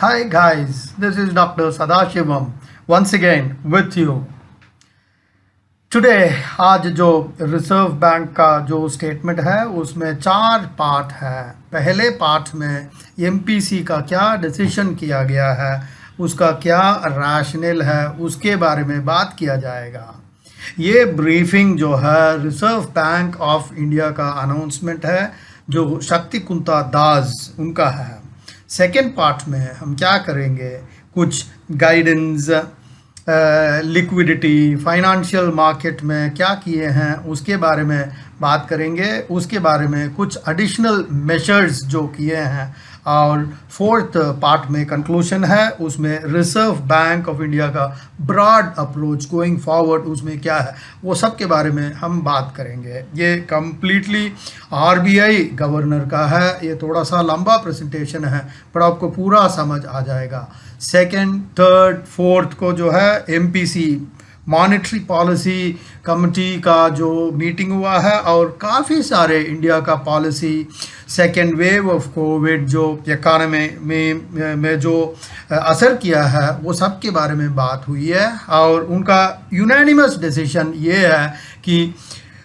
Hi guys, this is Dr. Sadashivam once again with you. Today आज जो reserve bank का जो statement है उसमें 4 पार्ट है। पहले पार्ट में एमपीसी का क्या डिसीजन किया गया है, उसका क्या रैशनल है, उसके बारे में बात किया जाएगा। ये ब्रीफिंग जो है रिजर्व बैंक ऑफ इंडिया का अनाउंसमेंट है जो शक्तिकांता दास उनका है। सेकेंड पार्ट में हम क्या करेंगे, कुछ गाइडेंस, लिक्विडिटी, फाइनेंशियल मार्केट में क्या किए हैं उसके बारे में बात करेंगे। उसके बारे में कुछ एडिशनल मेजर्स जो किए हैं, और फोर्थ पार्ट में कंक्लूजन है, उसमें रिजर्व बैंक ऑफ इंडिया का ब्रॉड अप्रोच गोइंग फॉरवर्ड उसमें क्या है वो सब के बारे में हम बात करेंगे। ये कम्प्लीटली आरबीआई गवर्नर का है। ये थोड़ा सा लंबा प्रेजेंटेशन है पर आपको पूरा समझ आ जाएगा। सेकंड, थर्ड, फोर्थ को जो है एमपीसी मॉनेटरी पॉलिसी कमेटी का जो मीटिंग हुआ है, और काफ़ी सारे इंडिया का policy, second wave of Covid जो इकानमी में जो असर किया है वो सब के बारे में बात हुई है। और उनका यूनानिमस डिसीजन ये है कि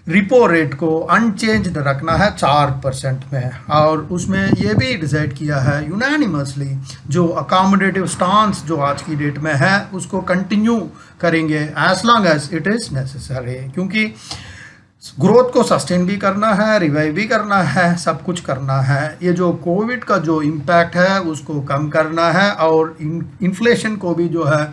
रिपो रेट को अनचेंज्ड रखना है 4% में, और उसमें ये भी डिसाइड किया है यूनानिमसली जो अकोमोडेटिव स्टांस जो आज की डेट में है उसको कंटिन्यू करेंगे as long as it is necessary, क्योंकि ग्रोथ को सस्टेन भी करना है, रिवाइव भी करना है, सब कुछ करना है। ये जो कोविड का जो इम्पैक्ट है उसको कम करना है, और इन्फ्लेशन को भी जो है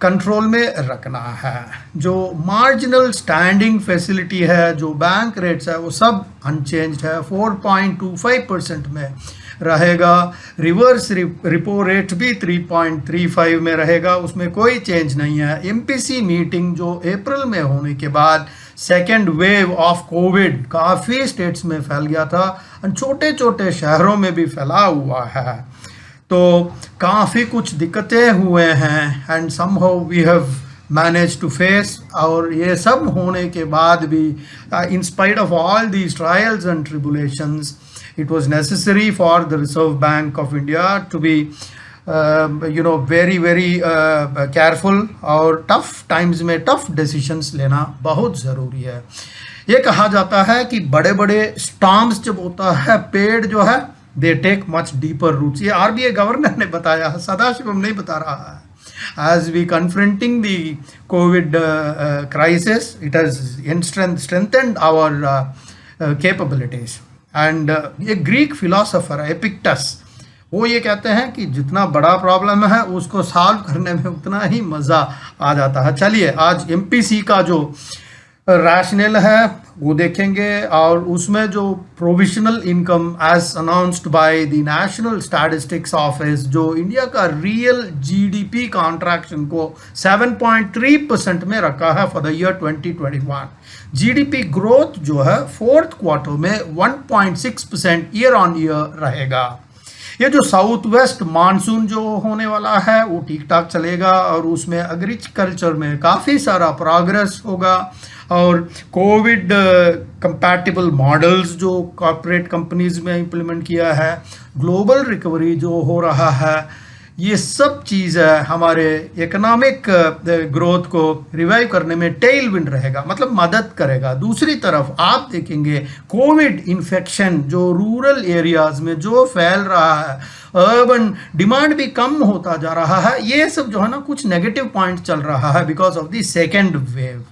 कंट्रोल में रखना है। जो मार्जिनल स्टैंडिंग फैसिलिटी है, जो बैंक रेट्स है वो सब अनचेंज्ड है, 4.25% में रहेगा। रिवर्स रिपो रेट भी 3.35 में रहेगा, उसमें कोई चेंज नहीं है। एमपीसी मीटिंग जो अप्रैल में होने के बाद सेकेंड वेव ऑफ कोविड काफ़ी स्टेट्स में फैल गया था, और छोटे छोटे शहरों में भी फैला हुआ है, तो काफ़ी कुछ दिक्कतें हुए हैं, and somehow we have manage to face. और ये सब होने के बाद भी in spite of all these trials and tribulations, it was necessary for the Reserve Bank of India to be very careful, और tough times में tough decisions लेना बहुत ज़रूरी है। ये कहा जाता है कि बड़े बड़े storms जब होता है, पेड़ जो है they take much deeper roots। ये आरबीआई गवर्नर ने बताया, सदाशिवम नहीं बता रहा है। As we confronting the COVID crisis, it has strengthened our capabilities। And एक ग्रीक फिलोसोफर है एपिक्टस, वो ये कहते हैं कि जितना बड़ा प्रॉब्लम है उसको सॉल्व करने में उतना ही मज़ा आ जाता है। चलिए आज एमपीसी का जो रैशनल है वो देखेंगे, और उसमें जो provisional income as announced by the national statistics office, जो इंडिया का रियल जीडीपी कॉन्ट्रैक्शन को 7.3% में रखा है for the year 2021। GDP growth जो है फोर्थ क्वार्टर में 1.6% ईयर ऑन ईयर रहेगा। ये जो साउथ वेस्ट मानसून जो होने वाला है वो ठीक ठाक चलेगा, और उसमें एग्रीकल्चर में काफ़ी सारा प्रोग्रेस होगा, और कोविड कंपैटिबल मॉडल्स जो कॉर्पोरेट कंपनीज में इम्प्लीमेंट किया है, ग्लोबल रिकवरी जो हो रहा है, ये सब चीज़ें हमारे इकोनॉमिक ग्रोथ को रिवाइव करने में टेल विंड रहेगा, मतलब मदद करेगा। दूसरी तरफ आप देखेंगे कोविड इन्फेक्शन जो रूरल एरियाज में जो फैल रहा है, अर्बन डिमांड भी कम होता जा रहा है, ये सब जो है ना कुछ नेगेटिव पॉइंट चल रहा है because of the second wave.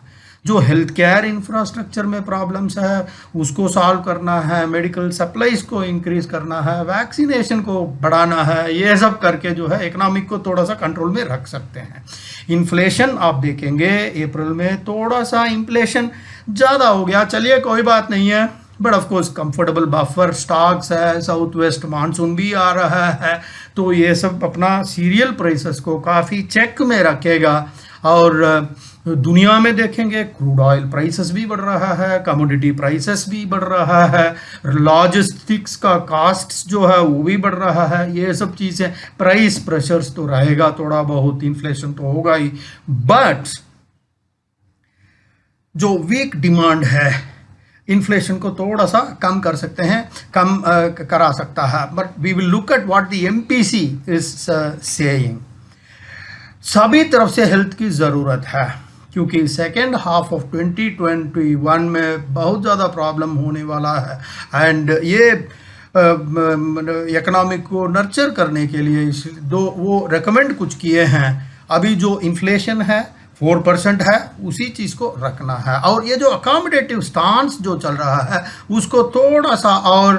जो हेल्थ केयर इंफ्रास्ट्रक्चर में प्रॉब्लम्स है उसको सॉल्व करना है, मेडिकल सप्लाईज को इंक्रीज करना है, वैक्सीनेशन को बढ़ाना है, ये सब करके जो है इकोनॉमिक को थोड़ा सा कंट्रोल में रख सकते हैं। इन्फ्लेशन आप देखेंगे अप्रैल में थोड़ा सा इन्फ्लेशन ज़्यादा हो गया, चलिए कोई बात नहीं है, but of course comfortable buffer stocks है, साउथ वेस्ट मानसून भी आ रहा है, तो ये सब अपना सीरियल प्राइसेस को काफ़ी चेक में रखेगा। और दुनिया में देखेंगे क्रूड ऑयल प्राइसेस भी बढ़ रहा है, कमोडिटी प्राइसेस भी बढ़ रहा है, लॉजिस्टिक्स का कास्ट्स जो है वो भी बढ़ रहा है, ये सब चीज़ें प्राइस प्रेशर्स तो रहेगा, थोड़ा बहुत इन्फ्लेशन तो होगा ही, बट जो वीक डिमांड है इन्फ्लेशन को थोड़ा सा कम कर सकते हैं, कम करा सकता है। But we will look at what the MPC is saying. सभी तरफ से हेल्थ की ज़रूरत है, क्योंकि सेकेंड हाफ ऑफ 2021 में बहुत ज़्यादा प्रॉब्लम होने वाला है। एंड ये इकोनॉमिक को नर्चर करने के लिए दो वो रेकमेंड कुछ किए हैं। अभी जो इन्फ्लेशन है 4% है, उसी चीज़ को रखना है। और ये जो अकोमोडेटिव स्टांस जो चल रहा है उसको थोड़ा सा और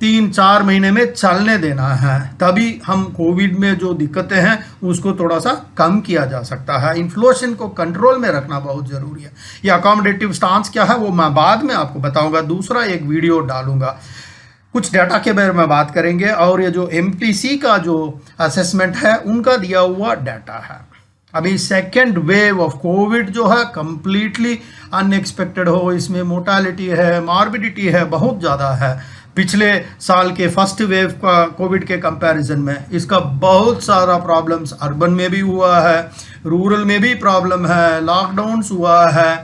3-4 महीने में चलने देना है, तभी हम कोविड में जो दिक्कतें हैं उसको थोड़ा सा कम किया जा सकता है। इन्फ्लेशन को कंट्रोल में रखना बहुत ज़रूरी है। ये अकोमोडेटिव स्टांस क्या है वो मैं बाद में आपको बताऊंगा, दूसरा एक वीडियो डालूंगा। कुछ डाटा के बारे में बात करेंगे और ये जो एमपीसी का जो असेसमेंट है उनका दिया हुआ डाटा है। अभी सेकेंड वेव ऑफ कोविड जो है कंप्लीटली अनएक्सपेक्टेड हो, इसमें मोर्टालिटी है, मॉर्बिडिटी है, बहुत ज़्यादा है। पिछले साल के फर्स्ट वेव का कोविड के कंपैरिजन में इसका बहुत सारा प्रॉब्लम्स अर्बन में भी हुआ है, रूरल में भी प्रॉब्लम है, लॉकडाउन्स हुआ है,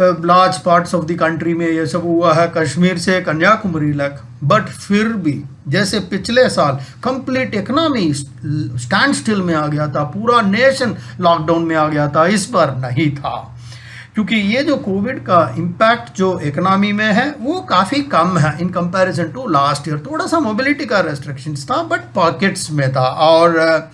large parts of the country में ये सब हुआ है, कश्मीर से कन्याकुमारी तक। बट फिर भी जैसे पिछले साल कंप्लीट इकोनॉमी स्टैंड स्टिल में आ गया था, पूरा नेशन लॉकडाउन में आ गया था, इस बार नहीं था। क्योंकि ये जो कोविड का इम्पैक्ट जो इकोनॉमी में है वो काफ़ी कम है in comparison to last year. थोड़ा सा मोबिलिटी का रेस्ट्रिक्शंस था बट पॉकेट्स में था, और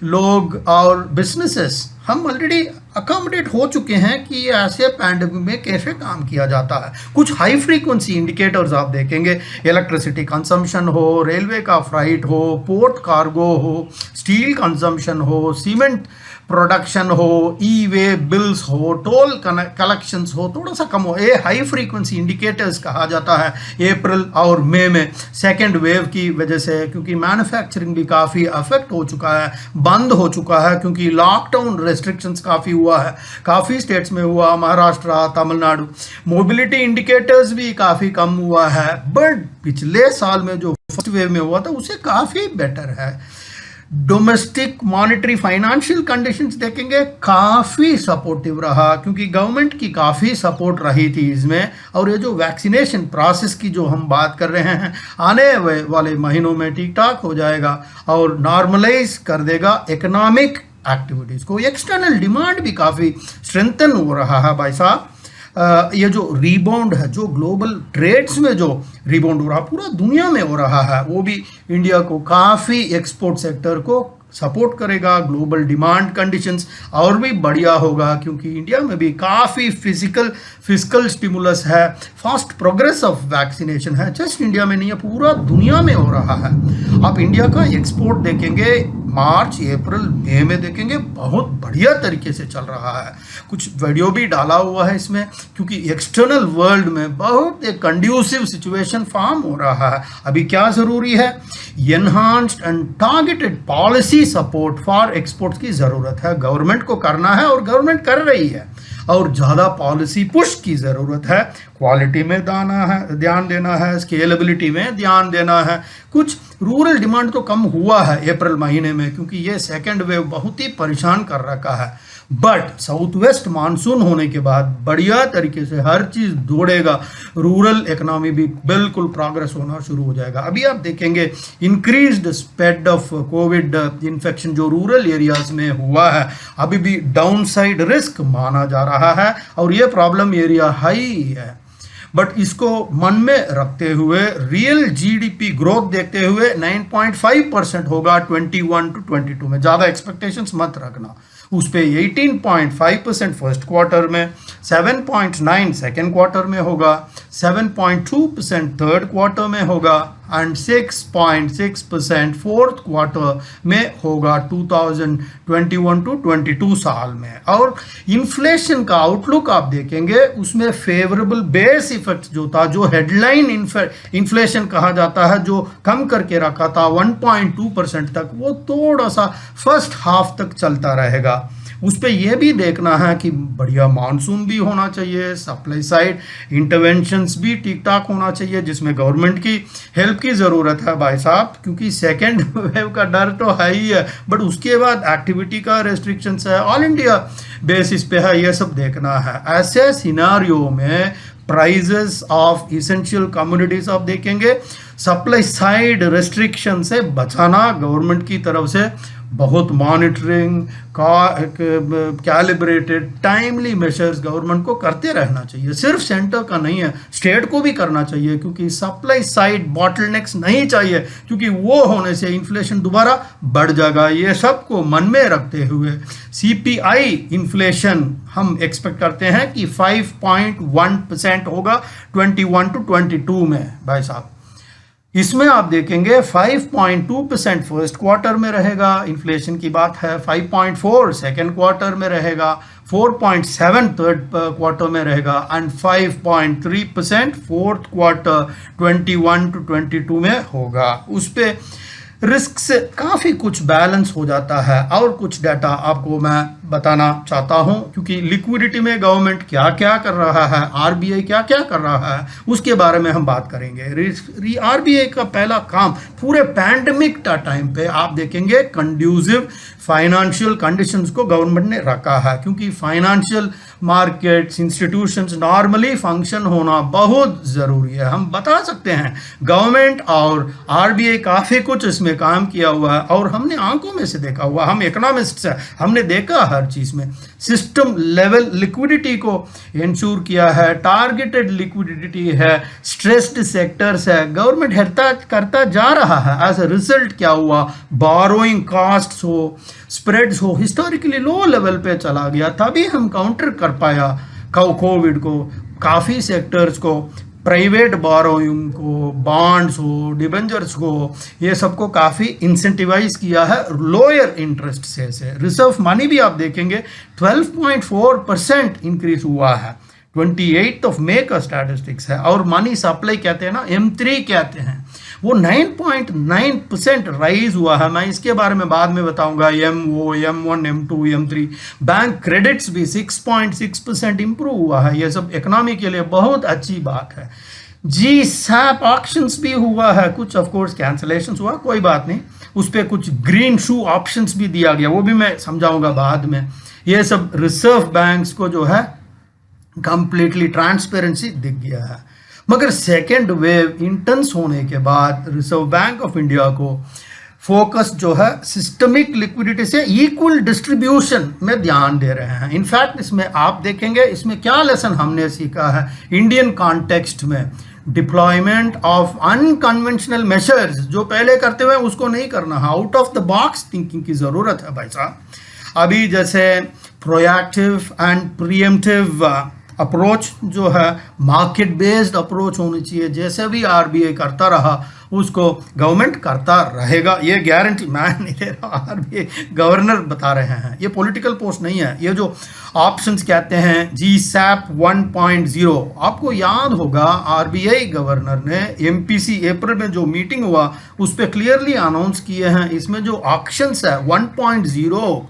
लोग और बिजनेसेस हम ऑलरेडी अकोमोडेट हो चुके हैं कि ऐसे पैंडमिक में कैसे काम किया जाता है। कुछ हाई फ्रीक्वेंसी इंडिकेटर्स आप देखेंगे, इलेक्ट्रिसिटी कंजम्पशन हो, रेलवे का फ्राइट हो, पोर्ट कार्गो हो, स्टील कंजम्पशन हो, सीमेंट प्रोडक्शन हो, ई वे बिल्स हो, टोल कलेक्शंस हो, थोड़ा सा कम हो। ये हाई फ्रीक्वेंसी इंडिकेटर्स कहा जाता है अप्रैल और मई में सेकेंड वेव की वजह से, क्योंकि मैन्युफैक्चरिंग भी काफ़ी अफेक्ट हो चुका है, बंद हो चुका है, क्योंकि लॉकडाउन रेस्ट्रिक्शंस काफ़ी हुआ है, काफ़ी स्टेट्स में हुआ, महाराष्ट्र, तमिलनाडु। मोबिलिटी इंडिकेटर्स भी काफ़ी कम हुआ है, बट पिछले साल में जो फर्स्ट वेव में हुआ था उससे काफ़ी बेटर है। डोमेस्टिक मॉनेटरी फाइनेंशियल कंडीशंस देखेंगे काफ़ी सपोर्टिव रहा, क्योंकि गवर्नमेंट की काफ़ी सपोर्ट रही थी इसमें। और ये जो वैक्सीनेशन प्रोसेस की जो हम बात कर रहे हैं आने वाले महीनों में ठीक ठाक हो जाएगा और नॉर्मलाइज कर देगा इकोनॉमिक एक्टिविटीज़ को। एक्सटर्नल डिमांड भी काफ़ी स्ट्रेंथन हो रहा है भाई साहब। ये जो रीबाउंड है, जो ग्लोबल ट्रेड्स में जो रीबाउंड हो रहा है पूरा दुनिया में हो रहा है, वो भी इंडिया को काफ़ी एक्सपोर्ट सेक्टर को सपोर्ट करेगा। ग्लोबल डिमांड कंडीशंस और भी बढ़िया होगा, क्योंकि इंडिया में भी काफ़ी फिजिकल स्टिमुलस है, फास्ट प्रोग्रेस ऑफ वैक्सीनेशन है, जस्ट इंडिया में नहीं है पूरा दुनिया में हो रहा है। आप इंडिया का एक्सपोर्ट देखेंगे मार्च अप्रैल मई में देखेंगे बहुत बढ़िया तरीके से चल रहा है। कुछ वीडियो भी डाला हुआ है इसमें, क्योंकि एक्सटर्नल वर्ल्ड में बहुत एक कंड्यूसिव सिचुएशन फॉर्म हो रहा है। अभी क्या ज़रूरी है, enhanced and targeted policy support for exports की ज़रूरत है, गवर्नमेंट को करना है और गवर्नमेंट कर रही है। और ज़्यादा पॉलिसी पुश की ज़रूरत है, क्वालिटी में ध्यान देना है, स्केलेबिलिटी में ध्यान देना है। कुछ रूरल डिमांड तो कम हुआ है अप्रैल महीने में, क्योंकि ये सेकेंड वेव बहुत ही परेशान कर रखा है। बट साउथ वेस्ट मानसून होने के बाद बढ़िया तरीके से हर चीज़ दौड़ेगा, रूरल इकोनॉमी भी बिल्कुल प्रोग्रेस होना शुरू हो जाएगा। अभी आप देखेंगे increased spread of Covid infection जो रूरल एरियाज में हुआ है, अभी भी डाउनसाइड रिस्क माना जा रहा है और ये प्रॉब्लम एरिया हाई है। बट इसको मन में रखते हुए रियल जीडीपी ग्रोथ देखते हुए 9.5% होगा 21 to 22 में, ज़्यादा एक्सपेक्टेशंस मत रखना। उस पे 18.5% फर्स्ट क्वार्टर में, 7.9 सेकेंड क्वार्टर में होगा, 7.2% थर्ड क्वार्टर में होगा एंड 6.6% फोर्थ क्वार्टर में होगा 2021 to 22 साल में। और इन्फ्लेशन का आउटलुक आप देखेंगे उसमें फेवरेबल बेस इफेक्ट जो था, जो हेडलाइन इन्फ्लेशन कहा जाता है, जो कम करके रखा था 1.2% तक, वो थोड़ा सा फर्स्ट हाफ तक चलता रहेगा। उस पर यह भी देखना है कि बढ़िया मानसून भी होना चाहिए, सप्लाई साइड इंटरवेंशंस भी ठीक ठाक होना चाहिए, जिसमें गवर्नमेंट की हेल्प की ज़रूरत है भाई साहब, क्योंकि सेकेंड वेव का डर तो है ही है, बट उसके बाद एक्टिविटी का रेस्ट्रिक्शंस है, ऑल इंडिया बेसिस पे है, ये सब देखना है। ऐसे सिनारियो में प्राइजेस ऑफ इसेंशियल कम्युनिटीज आप देखेंगे। सप्लाई साइड रेस्ट्रिक्शन से बचाना गवर्नमेंट की तरफ से बहुत monitoring calibrated timely measures government को करते रहना चाहिए। सिर्फ सेंटर का नहीं है, स्टेट को भी करना चाहिए, क्योंकि सप्लाई साइड बॉटलनेक्स नहीं चाहिए, क्योंकि वो होने से इन्फ्लेशन दोबारा बढ़ जाएगा। ये सबको मन में रखते हुए सीपीआई इन्फ्लेशन हम एक्सपेक्ट करते हैं कि 5.1% होगा 21 to 22 में भाई साहब। इसमें आप देखेंगे 5.2% फर्स्ट क्वार्टर में रहेगा, इन्फ्लेशन की बात है, 5.4 सेकेंड क्वार्टर में रहेगा, 4.7 थर्ड क्वार्टर में रहेगा एंड 5.3% फोर्थ क्वार्टर 21 to 22 में होगा। उस पे रिस्क से काफ़ी कुछ बैलेंस हो जाता है। और कुछ डाटा आपको मैं बताना चाहता हूं, क्योंकि लिक्विडिटी में गवर्नमेंट क्या क्या कर रहा है, आरबीआई क्या क्या कर रहा है, उसके बारे में हम बात करेंगे। आरबीआई का पहला काम पूरे पैंडेमिक टाइम पे आप देखेंगे कंड्यूसिव फाइनेंशियल कंडीशंस को गवर्नमेंट ने रखा है, क्योंकि financial markets institutions normally function होना बहुत ज़रूरी है। हम बता सकते हैं गवर्नमेंट और आरबीआई काफ़ी कुछ इसमें काम किया हुआ है और हमने आंखों में से देखा हुआ, हम इकोनॉमिस्ट्स हैं, हमने देखा हर चीज़ में सिस्टम लेवल लिक्विडिटी को इंश्योर किया है, टारगेटेड लिक्विडिटी है, स्ट्रेस्ड सेक्टर्स है, गवर्नमेंट करता जा रहा है। एज अ रिजल्ट क्या हुआ, बोरोइंग कॉस्ट्स हो, स्प्रेड्स हो हिस्टोरिकली लो लेवल पे चला गया, तभी हम काउंटर कर पाया कोविड को। काफ़ी सेक्टर्स को, प्राइवेट बोरोइंग को, बॉन्ड्स हो, डिबेंचर्स को, ये सबको काफ़ी इंसेंटिवाइज किया है लोअर इंटरेस्ट से। रिजर्व मनी भी आप देखेंगे 12.4% इंक्रीज हुआ है, 28 मई का स्टैटिस्टिक्स है। और मनी सप्लाई कहते हैं ना, M3 कहते हैं, वो 9.9% राइज हुआ है। मैं इसके बारे में बाद में बताऊंगा, M1, M2, M3। Bank credits भी 6.6% इंप्रूव हुआ है। ये सब इकोनॉमी के लिए बहुत अच्छी बात है। GSAP ऑप्शंस भी हुआ है, कुछ ऑफ कोर्स कैंसलेशंस हुआ, कोई बात नहीं, उस पर कुछ ग्रीन शू ऑप्शंस भी दिया गया, वो भी मैं समझाऊंगा बाद में। ये सब रिजर्व बैंक्स को जो है कंप्लीटली ट्रांसपेरेंसी दिख गया है। मगर सेकेंड वेव इंटेंस होने के बाद रिजर्व बैंक ऑफ इंडिया को फोकस जो है सिस्टमिक लिक्विडिटी से इक्वल डिस्ट्रीब्यूशन में ध्यान दे रहे हैं। इनफैक्ट इसमें आप देखेंगे, इसमें क्या लेसन हमने सीखा है इंडियन कॉन्टेक्स्ट में, डिप्लॉयमेंट ऑफ अनकन्वेंशनल मेजर्स जो पहले करते हुए उसको नहीं करना है, out of the box thinking की ज़रूरत है भाई साहब। अभी जैसे प्रोएक्टिव एंड प्रीएम्प्टिव अप्रोच जो है मार्केट बेस्ड अप्रोच होनी चाहिए, जैसे भी आरबीआई करता रहा उसको गवर्नमेंट करता रहेगा, ये गारंटी मैं नहीं दे रहा, आरबीआई गवर्नर बता रहे हैं, ये पॉलिटिकल पोस्ट नहीं है। ये जो ऑप्शंस कहते हैं GSAP 1.0, आपको याद होगा आरबीआई गवर्नर ने MPC अप्रैल में जो मीटिंग हुआ उस पर क्लियरली अनाउंस किए हैं, इसमें जो ऑप्शंस है 1.0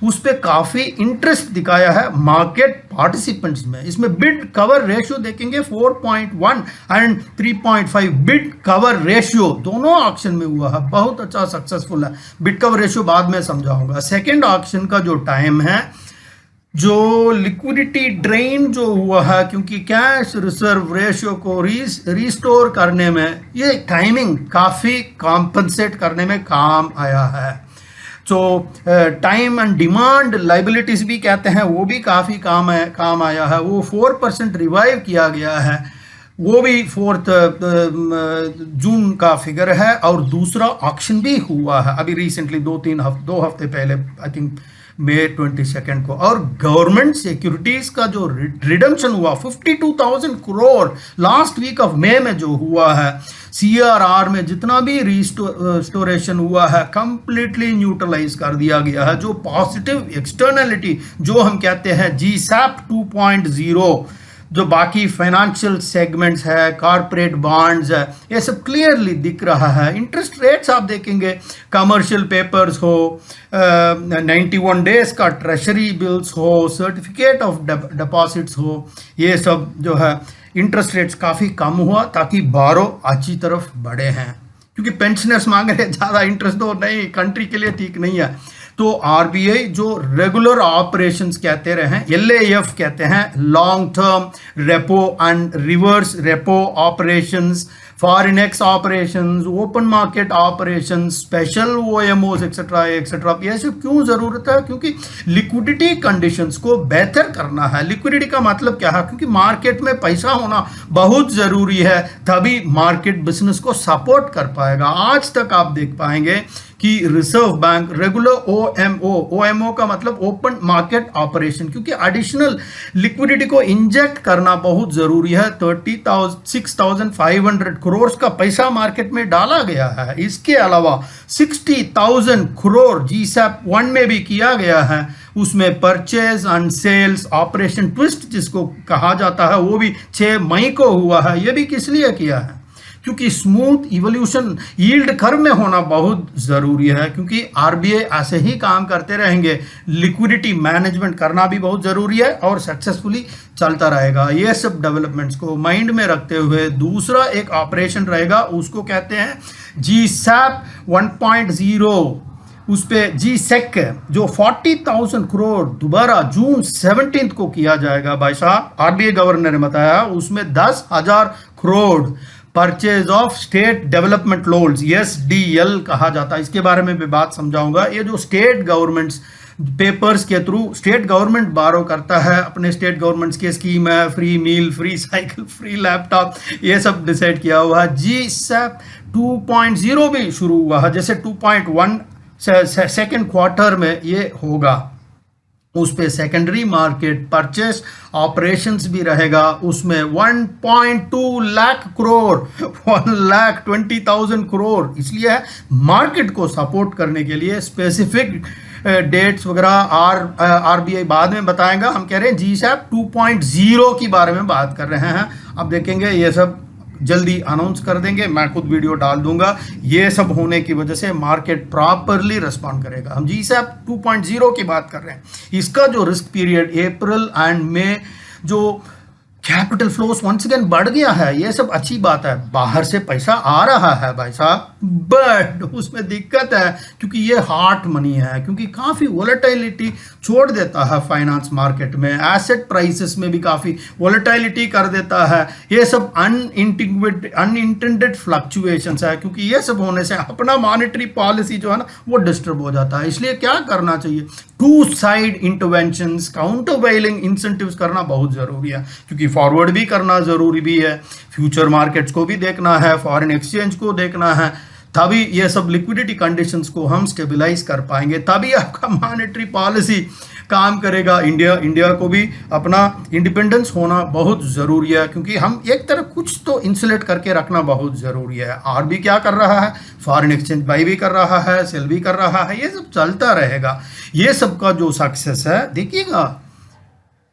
उस पर काफ़ी इंटरेस्ट दिखाया है मार्केट पार्टिसिपेंट्स में। इसमें बिड कवर रेशियो देखेंगे 4.1 एंड 3.5 बिड कवर रेशियो दोनों ऑक्शन में हुआ है, बहुत अच्छा सक्सेसफुल है। बिड कवर रेशियो बाद में समझाऊंगा। सेकेंड ऑक्शन का जो टाइम है, जो लिक्विडिटी ड्रेन जो हुआ है, क्योंकि कैश रिजर्व रेशियो को रिस्टोर करने में ये टाइमिंग काफ़ी कॉम्पनसेट करने में काम आया है। तो टाइम एंड डिमांड लाइबिलिटीज भी कहते हैं, वो भी काफ़ी काम आया है, वो 4% रिवाइव किया गया है, वो भी 4 जून का फिगर है। और दूसरा ऑक्शन भी हुआ है अभी रिसेंटली 2 हफ्ते पहले, आई थिंक मई 22 को। और गवर्नमेंट सिक्योरिटीज का जो रिडम्पशन हुआ 52,000 करोड़ लास्ट वीक ऑफ मई में जो हुआ है, CRR में जितना भी रिस्टोरेशन हुआ है कंप्लीटली न्यूट्रलाइज कर दिया गया है। जो पॉजिटिव एक्सटर्नलिटी जो हम कहते हैं GSAP 2.0, जो बाकी फाइनेंशियल सेगमेंट्स है, कॉर्पोरेट बॉन्ड्स है, ये सब क्लियरली दिख रहा है। इंटरेस्ट रेट्स आप देखेंगे, कमर्शियल पेपर्स हो, 91 डेज का ट्रेजरी बिल्स हो, सर्टिफिकेट ऑफ डिपॉजिट्स हो, ये सब जो है इंटरेस्ट रेट्स काफ़ी कम हुआ ताकि बारो अच्छी तरफ बढ़े हैं, क्योंकि पेंशनर्स मांग रहे ज़्यादा इंटरेस्ट दो, नहीं कंट्री के लिए ठीक नहीं है। तो आरबीआई जो रेगुलर ऑपरेशंस कहते रहे हैं, एलएएफ कहते हैं, long term repo and reverse repo operations, foreign x operations, open market operations, special OMOs etcetera etcetera, ये सब क्यों जरूरत है? क्योंकि लिक्विडिटी कंडीशंस को बेहतर करना है। लिक्विडिटी का मतलब क्या है? क्योंकि मार्केट में पैसा होना बहुत जरूरी है, तभी मार्केट बिजनेस को सपोर्ट कर पाएगा। आज तक आप देख पाएंगे कि रिजर्व बैंक रेगुलर ओएमओ का मतलब ओपन मार्केट ऑपरेशन, क्योंकि एडिशनल लिक्विडिटी को इंजेक्ट करना बहुत जरूरी है। 6,500 करोड़ का पैसा मार्केट में डाला गया है। इसके अलावा 60,000 करोड़ जीसैप 1 में भी किया गया है। उसमें purchase and sales operation twist जिसको कहा जाता है, वो भी 6 मई को हुआ है। ये भी किस लिए किया है? क्योंकि स्मूथ इवोल्यूशन यील्ड कर्व में होना बहुत ज़रूरी है, क्योंकि आरबीआई ऐसे ही काम करते रहेंगे। लिक्विडिटी मैनेजमेंट करना भी बहुत ज़रूरी है और सक्सेसफुली चलता रहेगा। ये सब डेवलपमेंट्स को माइंड में रखते हुए दूसरा एक ऑपरेशन रहेगा, उसको कहते हैं जीसैप 1.0। उस पे जी सेक जो 40,000 करोड़ दोबारा जून 17 को किया जाएगा। भाई साहब आरबीआई गवर्नर ने बताया, उसमें 10,000 crore purchase of state development loans, SDL कहा जाता है। इसके बारे में भी बात समझाऊंगा। ये जो स्टेट गवर्नमेंट्स पेपर्स के थ्रू स्टेट गवर्नमेंट बारो करता है, अपने स्टेट गवर्नमेंट्स के स्कीम है, free meal, free cycle, free laptop, ये सब डिसाइड किया हुआ है। जीसैप 2.0 भी शुरू हुआ है, जैसे 2.1 सेकेंड क्वार्टर में ये होगा। उस पे सेकेंडरी मार्केट परचेस ऑपरेशंस भी रहेगा। उसमें 1.2 लाख करोड़ 1,20,000 करोड़ इसलिए है मार्केट को सपोर्ट करने के लिए। स्पेसिफिक डेट्स वगैरह आरबीआई बाद में बताएगा। हम कह रहे हैं जीसैप 2.0 की बारे में बात कर रहे हैं। अब देखेंगे ये सब जल्दी अनाउंस कर देंगे, मैं खुद वीडियो डाल दूंगा। ये सब होने की वजह से मार्केट प्रॉपरली रिस्पॉन्ड करेगा। हम जीसैप 2.0 की बात कर रहे हैं। इसका जो रिस्क पीरियड अप्रैल एंड मई, जो कैपिटल फ्लोस वंस अगेन बढ़ गया है, ये सब अच्छी बात है। बाहर से पैसा आ रहा है भाई साहब, बट उसमें दिक्कत है क्योंकि ये हॉट मनी है, क्योंकि काफ़ी वोलेटिलिटी छोड़ देता है फाइनेंस मार्केट में। एसेट प्राइसेस में भी काफ़ी वोलेटिलिटी कर देता है। ये सब अनइंटेंडेड फ्लक्चुएशंस है, क्योंकि ये सब होने से अपना मॉनेटरी पॉलिसी जो है ना वो डिस्टर्ब हो जाता है। इसलिए क्या करना चाहिए? Two side interventions, countervailing incentives करना बहुत ज़रूरी है, क्योंकि फॉरवर्ड भी करना ज़रूरी भी है, फ्यूचर मार्केट्स को भी देखना है, फॉरेन एक्सचेंज को देखना है। तभी ये सब लिक्विडिटी कंडीशंस को हम स्टेबलाइज कर पाएंगे, तभी आपका मॉनेटरी पॉलिसी काम करेगा। इंडिया को भी अपना इंडिपेंडेंस होना बहुत ज़रूरी है, क्योंकि हम एक तरह कुछ तो इंसुलेट करके रखना बहुत ज़रूरी है। आरबी क्या कर रहा है? फॉरेन एक्सचेंज बाई भी कर रहा है, सेल भी कर रहा है, ये सब चलता रहेगा। ये सब का जो सक्सेस है, देखिएगा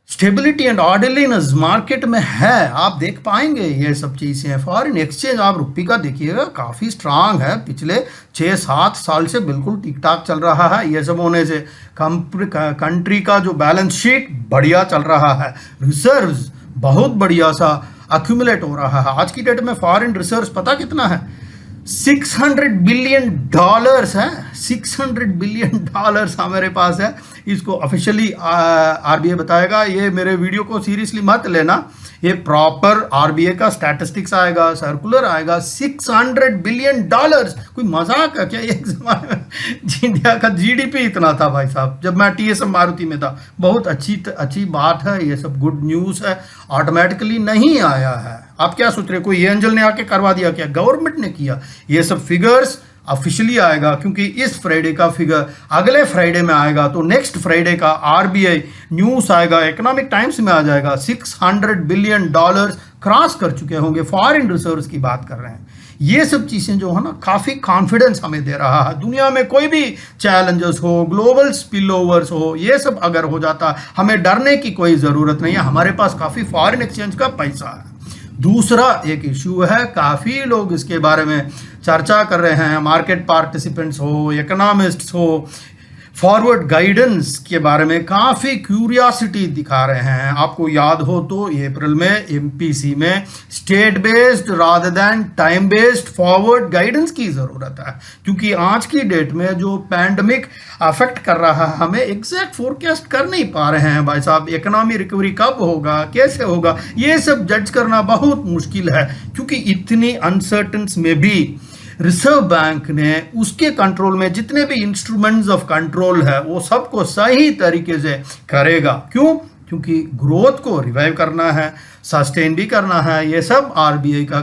स्टेबिलिटी एंड ऑर्डरलीनेस मार्केट में है, आप देख पाएंगे ये सब चीज़ें हैं। फॉरेन एक्सचेंज आप रुपये का देखिएगा काफ़ी स्ट्रांग है, पिछले 6-7 साल से बिल्कुल ठीक ठाक चल रहा है। ये सब होने से कंट्री का जो बैलेंस शीट बढ़िया चल रहा है, रिजर्व्स बहुत बढ़िया सा अक्यूमुलेट हो रहा है। आज की डेट में फॉरेन रिजर्व्स पता कितना है? $600 बिलियन है। $600 बिलियन हमारे पास है। इसको ऑफिशियली आरबीआई बताएगा। ये मेरे वीडियो को सीरियसली मत लेना, ये प्रॉपर आरबीआई का स्टैटिस्टिक्स आएगा, सर्कुलर आएगा। $600 बिलियन, कोई मजाक है क्या? एक जमाने में इंडिया का जीडीपी इतना था भाई साहब, जब मैं टीएसएम मारुति में था। बहुत अच्छी बात है, ये सब गुड न्यूज़ है, ऑटोमेटिकली नहीं आया है। आप क्या सोच रहे, कोई ये एंजल ने आके करवा दिया क्या? गवर्नमेंट ने किया। ये सब फिगर्स ऑफिशियली आएगा, क्योंकि इस फ्राइडे का फिगर अगले फ्राइडे में आएगा, तो नेक्स्ट फ्राइडे का आरबीआई न्यूज़ आएगा, इकोनॉमिक टाइम्स में आ जाएगा। $600 बिलियन क्रॉस कर चुके होंगे, फॉरेन रिजर्व्स की बात कर रहे हैं। ये सब चीज़ें जो है ना काफ़ी कॉन्फिडेंस हमें दे रहा है। दुनिया में कोई भी चैलेंजेस हो, ग्लोबल स्पिल ओवर्स हो, ये सब अगर हो जाता, हमें डरने की कोई ज़रूरत नहीं है। हमारे पास काफ़ी फॉरेन एक्सचेंज का पैसा है। दूसरा एक इश्यू है, काफ़ी लोग इसके बारे में चर्चा कर रहे हैं, मार्केट पार्टिसिपेंट्स हो, इकोनॉमिस्ट्स हो, फॉरवर्ड गाइडेंस के बारे में काफ़ी क्यूरियासिटी दिखा रहे हैं। आपको याद हो तो अप्रैल में एमपीसी में state based rather than time based forward guidance की ज़रूरत है, क्योंकि आज की डेट में जो पैंडमिक अफेक्ट कर रहा है हमें एग्जैक्ट फोरकास्ट कर नहीं पा रहे हैं भाई साहब। इकोनॉमी रिकवरी कब होगा, कैसे होगा, ये सब जज करना बहुत मुश्किल है, क्योंकि इतनी अनसर्टन्स में भी रिजर्व बैंक ने उसके कंट्रोल में जितने भी इंस्ट्रूमेंट्स ऑफ कंट्रोल है वो सबको सही तरीके से करेगा। क्यों? क्योंकि ग्रोथ को रिवाइव करना है, सस्टेन भी करना है। ये सब आरबीआई का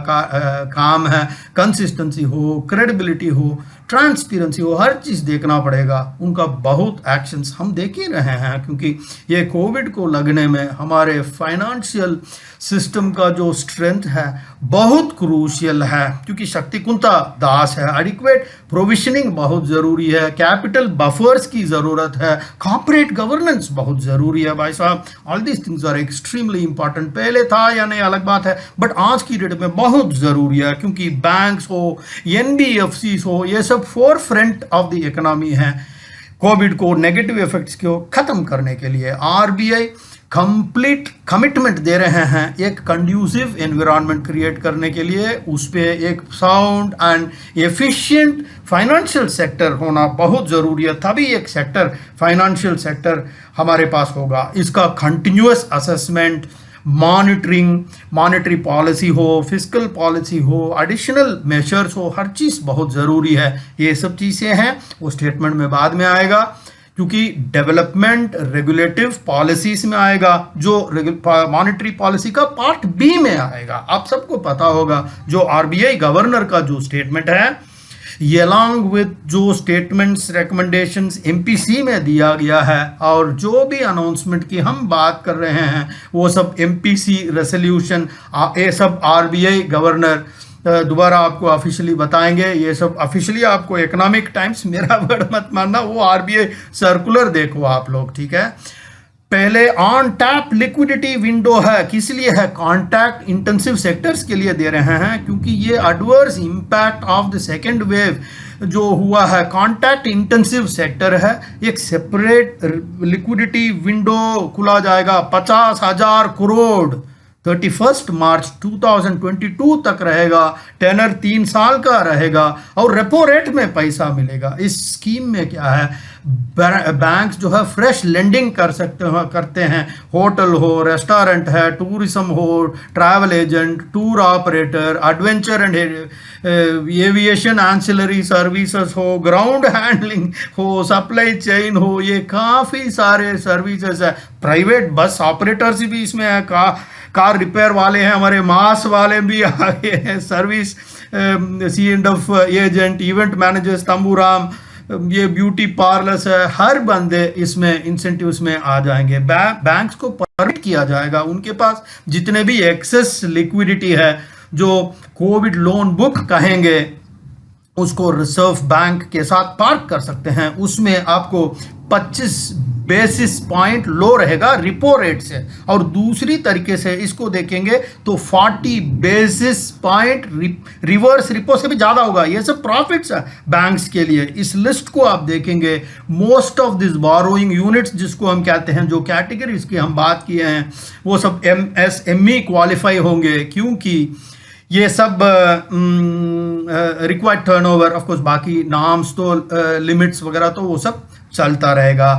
काम है। कंसिस्टेंसी हो, क्रेडिबिलिटी हो, ट्रांसपेरेंसी हो, हर चीज़ देखना पड़ेगा। उनका बहुत एक्शंस हम देख ही रहे हैं, क्योंकि ये कोविड को लगने में हमारे फाइनेंशियल सिस्टम का जो स्ट्रेंथ है बहुत क्रूशियल है, क्योंकि शक्ति कुंता दास है। एडिक्वेट प्रोविजनिंग बहुत ज़रूरी है, कैपिटल बफर्स की ज़रूरत है, कॉर्पोरेट गवर्नेंस बहुत ज़रूरी है भाई साहब। All these things are extremely important. पहले था या नहीं अलग बात है, बट आज की डेट में बहुत ज़रूरी है, क्योंकि बैंक्स हो, एनबीएफसी हो, ये सब four front of the economy है। कोविड को नेगेटिव इफेक्ट्स को खत्म करने के लिए आरबीआई कंप्लीट कमिटमेंट दे रहे हैं एक कंड्यूसिव एनवायरनमेंट क्रिएट करने के लिए। उस पर एक sound and efficient financial sector होना बहुत ज़रूरी है, तभी एक सेक्टर फाइनेंशियल सेक्टर हमारे पास होगा। इसका continuous assessment, monitoring, monetary policy हो, फिस्कल पॉलिसी हो, एडिशनल मेजर्स हो, हर चीज़ बहुत ज़रूरी है। ये सब चीज़ें हैं, वो स्टेटमेंट में बाद में आएगा, क्योंकि डेवलपमेंट रेगुलेटिव पॉलिसीज में आएगा, जो मॉनेटरी पॉलिसी का पार्ट बी में आएगा। आप सबको पता होगा जो आरबीआई गवर्नर का जो स्टेटमेंट है, ये अलॉन्ग विद जो स्टेटमेंट्स रिकमेंडेशंस एमपीसी में दिया गया है और जो भी अनाउंसमेंट की हम बात कर रहे हैं वो सब एमपीसी रेजोल्यूशन, ये सब आरबीआई गवर्नर दोबारा आपको ऑफिशियली बताएंगे। ये सब ऑफिशियली आपको इकोनॉमिक टाइम्स, मेरा वर्ड मत मानना, वो आरबीआई सर्कुलर देखो आप लोग, ठीक है। पहले ऑन टैप लिक्विडिटी विंडो है, किस लिए है? कॉन्टैक्ट इंटेंसिव सेक्टर्स के लिए दे रहे हैं, क्योंकि ये adverse impact of the second wave जो हुआ है, कॉन्टैक्ट इंटेंसिव सेक्टर है। एक सेपरेट लिक्विडिटी विंडो खुला जाएगा, 50,000 करोड़ 31 मार्च 2022 तक रहेगा। टेनर 3 साल का रहेगा और रेपो रेट में पैसा मिलेगा। इस स्कीम में क्या है, बैंक्स जो है फ्रेश लेंडिंग करते हैं। होटल हो, रेस्टोरेंट है, टूरिज्म हो, travel agent, tour operator, adventure and aviation ancillary services हो, ग्राउंड हैंडलिंग हो, सप्लाई चेन हो, ये काफ़ी सारे सर्विसेज है। प्राइवेट बस ऑपरेटर्स भी इसमें है, कार रिपेयर वाले हैं, हमारे मास वाले भी आगे हैं, service C and F agent, event managers, तंबूराम, ये ब्यूटी पार्लर्स है, हर बंदे इसमें इंसेंटिव्स में आ जाएंगे। बैंक्स को परमिट किया जाएगा उनके पास जितने भी एक्सेस लिक्विडिटी है, जो कोविड लोन बुक कहेंगे, उसको रिजर्व बैंक के साथ पार्क कर सकते हैं। उसमें आपको 25 बेसिस पॉइंट लो रहेगा रिपो रेट से, और दूसरी तरीके से इसको देखेंगे तो 40 बेसिस पॉइंट रिवर्स रिपो से भी ज़्यादा होगा। ये सब प्रॉफिट्स है बैंक्स के लिए। इस लिस्ट को आप देखेंगे, most of this borrowing units जिसको हम कहते हैं, जो कैटेगरीज की हम बात किए हैं, वो सब एमएसएमई क्वालिफाई होंगे, क्योंकि ये सब रिक्वायर्ड टर्नओवर, ऑफ कोर्स बाकी नाम्स तो लिमिट्स वगैरह तो वो सब चलता रहेगा,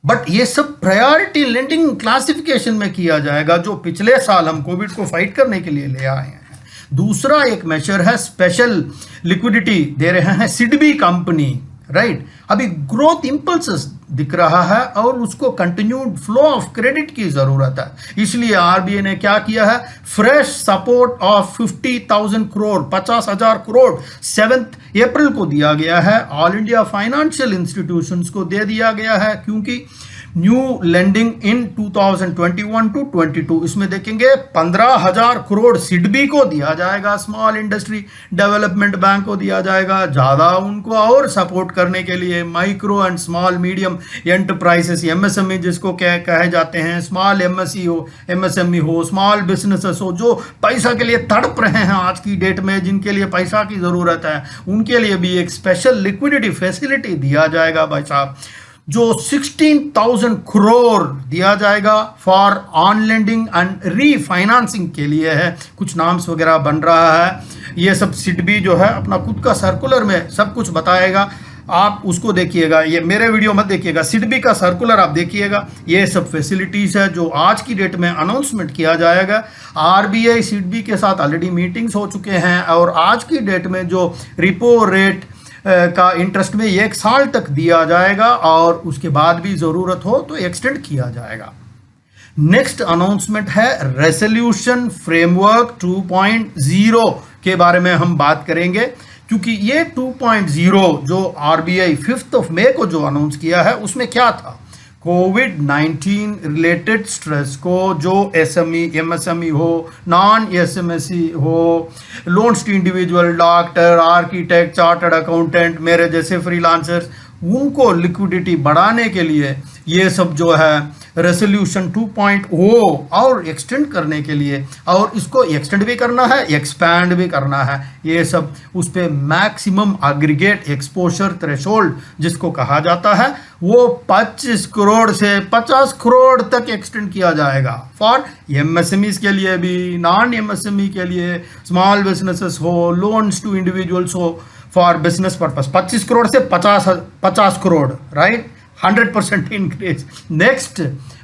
बट ये सब प्रायोरिटी लेंडिंग क्लासिफिकेशन में किया जाएगा, जो पिछले साल हम कोविड को फाइट करने के लिए ले आए हैं। दूसरा एक मेजर है स्पेशल लिक्विडिटी दे रहे हैं सिडबी कंपनी, राइट। अभी ग्रोथ इंपल्स दिख रहा है और उसको कंटिन्यूड फ्लो ऑफ क्रेडिट की जरूरत है, इसलिए आरबीआई ने क्या किया है, fresh support of 50,000 crore 50,000 crore 7 अप्रैल को दिया गया है। ऑल इंडिया फाइनेंशियल इंस्टीट्यूशंस को दे दिया गया है, क्योंकि न्यू लेंडिंग इन 2021 टू 22 इसमें देखेंगे 15,000 करोड़ सिडबी को दिया जाएगा, स्मॉल इंडस्ट्री डेवलपमेंट बैंक को दिया जाएगा, ज़्यादा उनको और सपोर्ट करने के लिए micro and small medium enterprises, MSME जिसको कहे जाते हैं, स्मॉल एमएसएमई हो, स्मॉल बिजनेसेस हो, जो पैसा के लिए तड़प रहे हैं आज की डेट में, जिनके लिए पैसा की ज़रूरत है, उनके लिए भी एक स्पेशल लिक्विडिटी फैसिलिटी दिया जाएगा भाई साहब। जो 16,000 करोड़ दिया जाएगा for on lending and refinancing के लिए है। कुछ नाम्स वगैरह बन रहा है। ये सब सिडबी जो है अपना खुद का सर्कुलर में सब कुछ बताएगा, आप उसको देखिएगा। ये मेरे वीडियो मत देखिएगा, सिडबी का सर्कुलर आप देखिएगा। ये सब फैसिलिटीज़ है जो आज की डेट में अनाउंसमेंट किया जाएगा। आरबीआई सिडबी के साथ ऑलरेडी मीटिंग्स हो चुके हैं और आज की डेट में जो रिपो रेट का इंटरेस्ट में 1 साल तक दिया जाएगा और उसके बाद भी ज़रूरत हो तो एक्सटेंड किया जाएगा। नेक्स्ट अनाउंसमेंट है रेजोल्यूशन फ्रेमवर्क 2.0 के बारे में हम बात करेंगे, क्योंकि ये 2.0 जो आरबीआई 5 मई को जो अनाउंस किया है उसमें क्या था, कोविड-19 रिलेटेड स्ट्रेस को जो एसएमई एमएसएमई हो, नॉन एसएमएसई हो, loans to individual, doctor, architect, chartered accountant, मेरे जैसे फ्रीलांसर्स, उनको लिक्विडिटी बढ़ाने के लिए ये सब जो है रेजोल्यूशन 2.0 और एक्सटेंड करने के लिए, और इसको एक्सटेंड भी करना है, एक्सपैंड भी करना है, ये सब उस पर मैक्सिमम एग्रीगेट एक्सपोजर थ्रेशोल्ड जिसको कहा जाता है वो 25 करोड़ से 50 करोड़ तक एक्सटेंड किया जाएगा फॉर एमएसएमईज के लिए भी, नॉन एमएसएमई के लिए, स्मॉल बिजनेसेस हो, लोन्स टू इंडिविजुअल्स हो, फॉर बिजनेस पर्पस 25 करोड़ से 50 crore, right, 100% increase. Next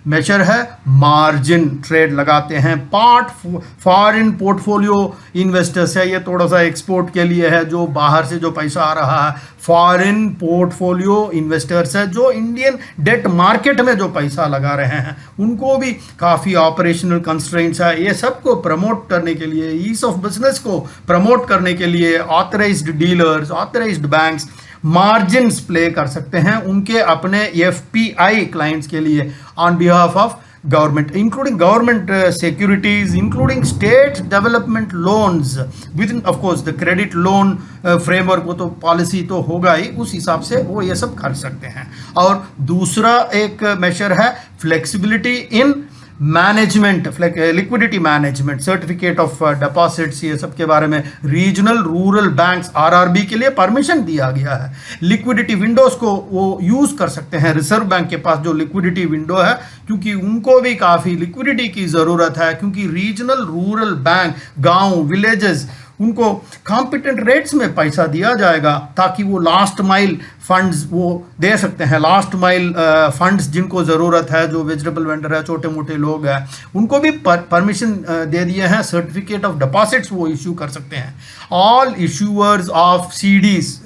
major है मार्जिन ट्रेड लगाते हैं फॉरेन पोर्टफोलियो इन्वेस्टर्स है, ये थोड़ा सा एक्सपोर्ट के लिए है, जो बाहर से जो पैसा आ रहा है, फॉरेन पोर्टफोलियो इन्वेस्टर्स है जो इंडियन डेट मार्केट में जो पैसा लगा रहे हैं, उनको भी काफ़ी ऑपरेशनल कंस्ट्रेंट्स है। ये सबको प्रमोट करने के लिए, ईज ऑफ बिजनेस को प्रमोट करने के लिए authorised dealers, authorised banks margins play कर सकते हैं उनके अपने एफपीआई क्लाइंट्स के लिए on behalf of government, including government securities, including state development loans with in of course the credit loan framework, वो तो पॉलिसी तो होगा ही, उस हिसाब से वो ये सब कर सकते हैं। और दूसरा एक मेजर है flexibility in management, liquidity management, certificate of deposits, ये सब के बारे में रीजनल रूरल बैंक्स आरआरबी के लिए परमिशन दिया गया है। लिक्विडिटी विंडोज को वो यूज कर सकते हैं, रिजर्व बैंक के पास जो लिक्विडिटी विंडो है, क्योंकि उनको भी काफ़ी लिक्विडिटी की ज़रूरत है, क्योंकि रीजनल रूरल बैंक, गांव, विलेजेस, उनको कॉम्पिटेंट रेट्स में पैसा दिया जाएगा ताकि वो लास्ट माइल फंड्स वो दे सकते हैं। लास्ट माइल फंड्स जिनको ज़रूरत है, जो वेजिटेबल वेंडर है, छोटे मोटे लोग हैं, उनको भी परमिशन दे दिए हैं, सर्टिफिकेट ऑफ डिपॉजिट्स वो इश्यू कर सकते हैं। ऑल इश्यूअर्स ऑफ सीडीज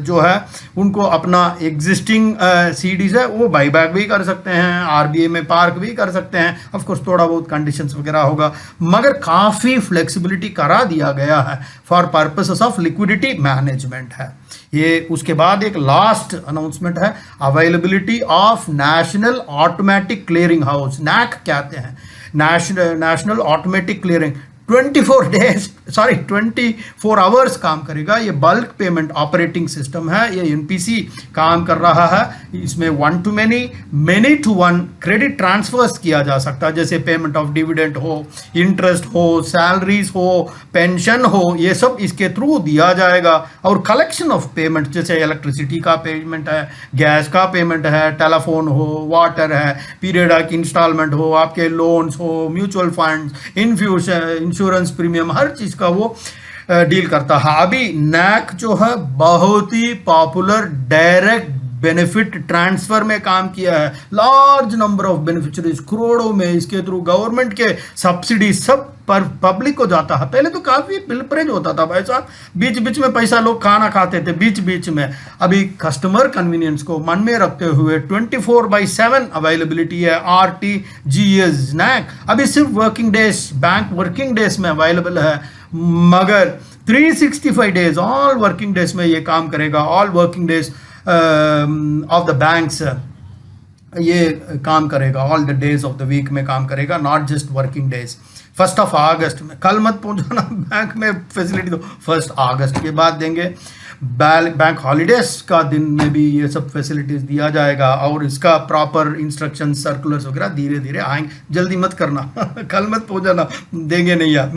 जो है उनको अपना एग्जिस्टिंग सीडीज है वो बाईबैक भी कर सकते हैं, आरबीआई में पार्क भी कर सकते हैं। ऑफ कोर्स थोड़ा बहुत कंडीशंस वगैरह होगा, मगर काफ़ी फ्लेक्सिबिलिटी करा दिया गया है for purposes of liquidity management है ये। उसके बाद एक लास्ट अनाउंसमेंट है availability of national automatic clearing house, NACH कहते हैं, नेशनल ऑटोमेटिक क्लियरिंग 24 आवर्स काम करेगा। ये बल्क पेमेंट ऑपरेटिंग सिस्टम है, ये एनपीसी काम कर रहा है। इसमें 1 to many, many to 1 credit transfers किया जा सकता है, जैसे पेमेंट ऑफ डिविडेंड हो, इंटरेस्ट हो, सैलरीज हो, पेंशन हो, ये सब इसके थ्रू दिया जाएगा। और कलेक्शन ऑफ पेमेंट, जैसे इलेक्ट्रिसिटी का पेमेंट है, गैस का पेमेंट है, टेलीफोन हो, वाटर है, पीरियड इंस्टॉलमेंट हो, आपके लोन्स हो, म्यूचुअल फंड्स, इंश्योरेंस प्रीमियम, हर चीज़ का वो डील करता है। अभी नैक जो है बहुत ही पॉपुलर डायरेक्ट बेनिफिट ट्रांसफर में काम किया है, लार्ज नंबर ऑफ बेनिफिशरीज, करोड़ों में इसके थ्रू गवर्नमेंट के सब्सिडी सब पर पब्लिक को जाता है। पहले तो काफ़ी पिलपरेज होता था भाई साहब, बीच बीच में पैसा लोग खाना खाते थे बीच बीच में। अभी कस्टमर कन्वीनियंस को मन में रखते हुए 24/7 अवेलेबिलिटी है आरटीजीएस नैक। अभी सिर्फ working days, bank working days में अवेलेबल है, मगर 365 डेज ऑल वर्किंग डेज में ये काम करेगा। All working days of the banks ये काम करेगा, all the days of the week में काम करेगा, नॉट जस्ट वर्किंग डेज। 1 अगस्त में, कल मत पहुंचाना बैंक में फैसिलिटी, तो 1 अगस्त के बाद देंगे। बैंक हॉलीडेज का दिन में भी ये सब फैसिलिटीज दिया जाएगा और इसका प्रॉपर इंस्ट्रक्शन सर्कुलर्स वगैरह धीरे धीरे आएंगे, जल्दी मत करना कल मत पहुंचाना, देंगे नहीं यार।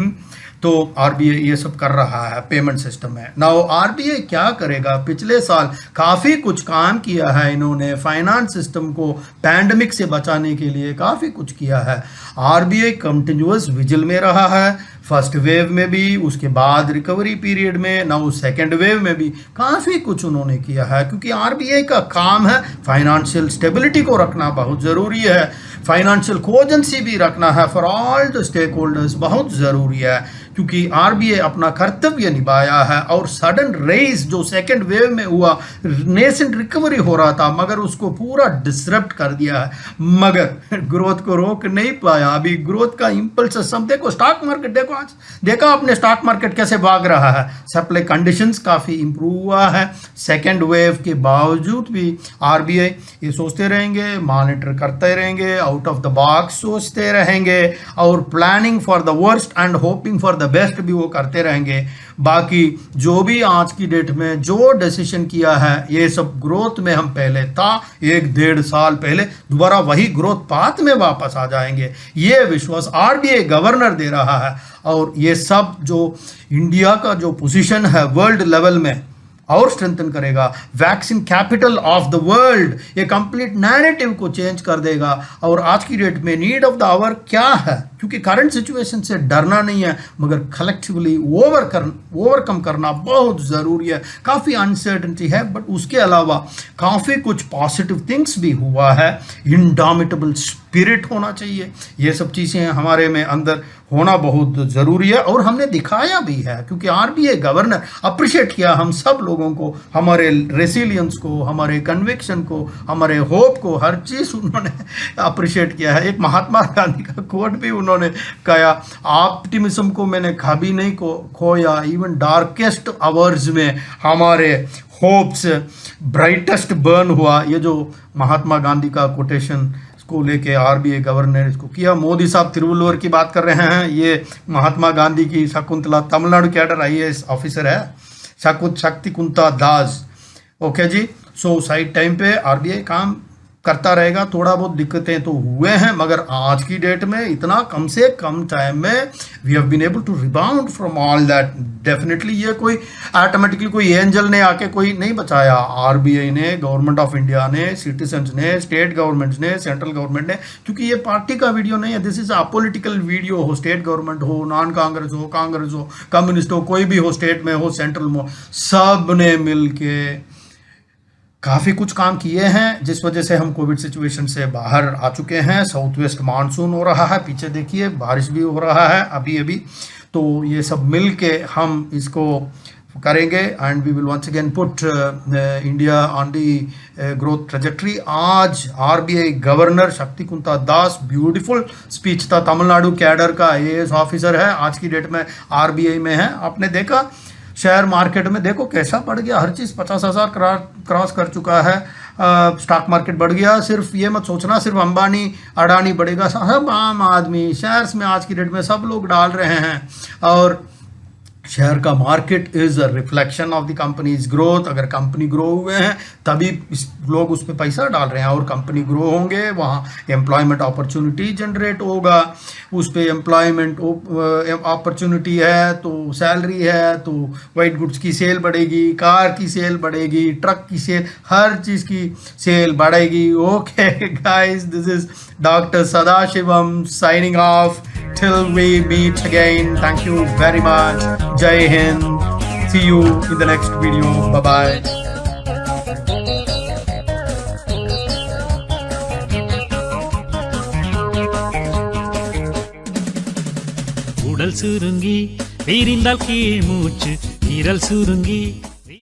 तो आरबीआई ये सब कर रहा है पेमेंट सिस्टम में। नाउ आरबीआई क्या करेगा, पिछले साल काफ़ी कुछ काम किया है इन्होंने, फाइनेंस सिस्टम को पैंडमिक से बचाने के लिए काफ़ी कुछ किया है। आरबीआई कंटिन्यूअस विजिल में रहा है, फर्स्ट वेव में भी, उसके बाद रिकवरी पीरियड में, नाउ सेकेंड वेव में भी काफ़ी कुछ उन्होंने किया है, क्योंकि आरबीआई का काम है फाइनेंशियल स्टेबिलिटी को रखना बहुत ज़रूरी है, फाइनेंशियल कोजेंसी भी रखना है for all the stakeholders बहुत ज़रूरी है, क्योंकि आरबीआई अपना कर्तव्य निभाया है। और सडन रेज जो सेकेंड वेव में हुआ, नेसेंट रिकवरी हो रहा था मगर उसको पूरा डिसरप्ट कर दिया है, मगर ग्रोथ को रोक नहीं पाया। अभी ग्रोथ का इंपल्स सब देखो, स्टॉक मार्केट देखो, आज देखा आपने स्टॉक मार्केट कैसे भाग रहा है, सप्लाई कंडीशंस काफ़ी इंप्रूव हुआ है। सेकेंड वेव के बावजूद भी आरबीआई ये सोचते रहेंगे, मॉनिटर करते रहेंगे, आउट ऑफ द बॉक्स सोचते रहेंगे और planning for the worst and hoping for the best भी वो करते रहेंगे। बाकी जो भी आज की डेट में जो डिसीजन किया है, ये सब ग्रोथ में हम पहले था, 1-1.5 साल पहले दोबारा वही ग्रोथ पाथ में वापस आ जाएंगे, ये विश्वास आरबीआई गवर्नर दे रहा है। और ये सब जो इंडिया का जो पोजीशन है वर्ल्ड लेवल में और स्ट्रेंथन करेगा, vaccine capital of the world, ये कंप्लीट नैरेटिव को चेंज कर देगा। और आज की डेट में नीड ऑफ द आवर क्या है, क्योंकि करंट सिचुएशन से डरना नहीं है मगर कलेक्टिवली ओवरकम करना बहुत ज़रूरी है। काफ़ी अनसर्टेनिटी है बट उसके अलावा काफ़ी कुछ पॉजिटिव थिंग्स भी हुआ है, इंडोमिटेबल स्पिरिट होना चाहिए, ये सब चीज़ें हमारे में अंदर होना बहुत ज़रूरी है और हमने दिखाया भी है, क्योंकि आरबीआई गवर्नर अप्रिशिएट किया हम सब लोगों को, हमारे रेसिलियंस को, हमारे कन्विक्शन को, हमारे होप को, हर चीज़ उन्होंने अप्रिशिएट किया है। एक महात्मा गांधी का कोट भी उन्होंने कहा, ऑप्टिमिज्म को मैंने कभी नहीं खोया, इवन डार्केस्ट आवर्स में हमारे होप्स ब्राइटेस्ट बर्न हुआ। ये जो महात्मा गांधी का कोटेशन को लेके आरबीआई गवर्नर इसको किया। मोदी साहब तिरुवल्लुवर की बात कर रहे हैं, ये महात्मा गांधी की Shakuntala, Tamil Nadu cadre IAS officer है, शक्ति कुंता दास। ओके जी, सो साइड टाइम पे आरबीआई काम करता रहेगा। थोड़ा बहुत दिक्कतें तो हुए हैं मगर आज की डेट में इतना कम से कम टाइम में we have been able to rebound from all that. Definitely ये कोई ऑटोमेटिकली कोई एंजल ने आके कोई नहीं बचाया, आरबीआई ने, गवर्नमेंट ऑफ इंडिया ने, सिटीजन्स ने, स्टेट गवर्नमेंट्स ने, सेंट्रल गवर्नमेंट ने, क्योंकि ये पार्टी का वीडियो नहीं है, this is a political video हो, स्टेट गवर्नमेंट हो, नॉन कांग्रेस हो, कम्युनिस्ट हो, कोई भी हो, स्टेट में हो, सेंट्रल में हो, सब ने मिल के काफ़ी कुछ काम किए हैं, जिस वजह से हम कोविड सिचुएशन से बाहर आ चुके हैं। साउथ वेस्ट मानसून हो रहा है, पीछे देखिए बारिश भी हो रहा है अभी, तो ये सब मिल के हम इसको करेंगे and we will once again put India on the growth trajectory. आज RBI governor Shaktikanta Das, beautiful speech था, तमिलनाडु कैडर का आईएएस ऑफिसर है, आज की डेट में आरबीआई में है। आपने देखा शेयर मार्केट में देखो कैसा बढ़ गया, हर चीज़ 50,000 क्रॉस कर चुका है, स्टॉक मार्केट बढ़ गया। सिर्फ ये मत सोचना सिर्फ अंबानी अडानी बढ़ेगा, सब आम आदमी शेयर्स में आज की डेट में सब लोग डाल रहे हैं। और शेयर का market is a reflection of the companies growth. अगर कंपनी ग्रो हुए हैं तभी लोग उस पर पैसा डाल रहे हैं, और कंपनी ग्रो होंगे वहाँ एम्प्लॉयमेंट अपॉर्चुनिटी जनरेट होगा, उस पर एम्प्लॉयमेंट अपॉर्चुनिटी है तो सैलरी है तो वाइट गुड्स की सेल बढ़ेगी, कार की सेल बढ़ेगी, ट्रक की सेल, हर चीज़ की सेल बढ़ेगी। Okay guys, this is doctor Sadasivam signing off till we meet again. Thank you very much. Jai Hind. See you in the next video. Bye bye. உடல் சுருங்கி வீரிந்தால் கீழ் மூச்சு, ஈரல் சுருங்கி